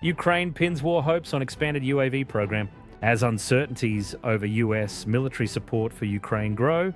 Ukraine pins war hopes on expanded UAV program. As uncertainties over US military support for Ukraine grow,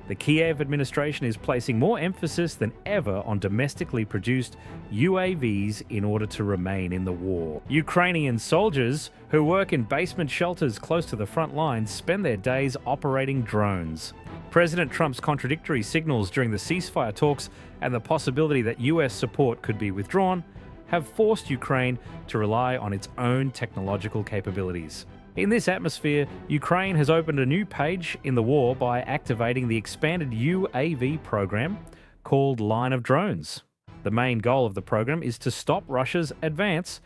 the Kiev administration is placing more emphasis than ever on domestically produced UAVs in order to remain in the war. Ukrainian soldiers who work in basement shelters close to the front lines spend their days operating drones. President Trump's contradictory signals during the ceasefire talks and the possibility that US support could be withdrawn have forced Ukraine to rely on its own technological capabilities. In this atmosphere, Ukraine has opened a new page in the war by activating the expanded UAV program called Line of Drones. The main goal of the program is to stop Russia's advance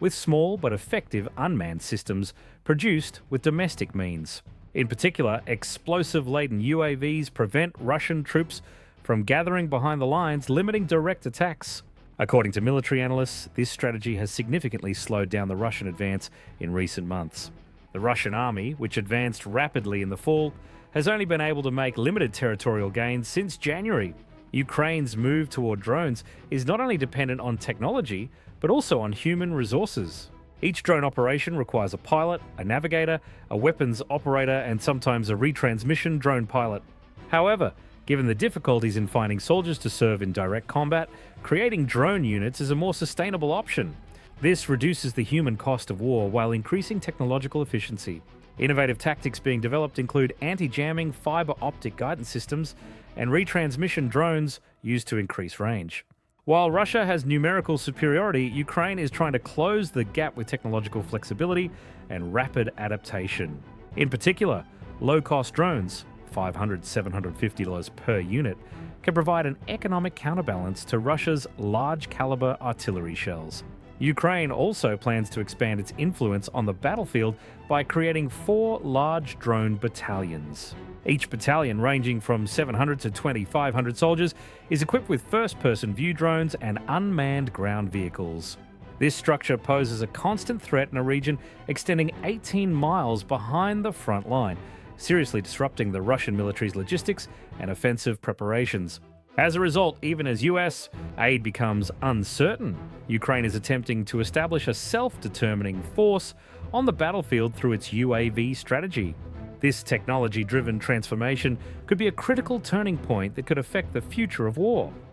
with small but effective unmanned systems produced with domestic means. In particular, explosive-laden UAVs prevent Russian troops from gathering behind the lines, limiting direct attacks. According to military analysts, this strategy has significantly slowed down the Russian advance in recent months. The Russian army, which advanced rapidly in the fall, has only been able to make limited territorial gains since January. Ukraine's move toward drones is not only dependent on technology, but also on human resources. Each drone operation requires a pilot, a navigator, a weapons operator, and sometimes a retransmission drone pilot. However, given the difficulties in finding soldiers to serve in direct combat, creating drone units is a more sustainable option. This reduces the human cost of war while increasing technological efficiency. Innovative tactics being developed include anti-jamming fiber optic guidance systems and retransmission drones used to increase range. While Russia has numerical superiority, Ukraine is trying to close the gap with technological flexibility and rapid adaptation. In particular, low-cost drones, $500 to $750 per unit, can provide an economic counterbalance to Russia's large-caliber artillery shells. Ukraine also plans to expand its influence on the battlefield by creating 4 large drone battalions. Each battalion, ranging from 700 to 2,500 soldiers, is equipped with first-person view drones and unmanned ground vehicles. This structure poses a constant threat in a region extending 18 miles behind the front line, seriously disrupting the Russian military's logistics and offensive preparations. As a result, even as US aid becomes uncertain, Ukraine is attempting to establish a self-determining force on the battlefield through its UAV strategy. This technology-driven transformation could be a critical turning point that could affect the future of war.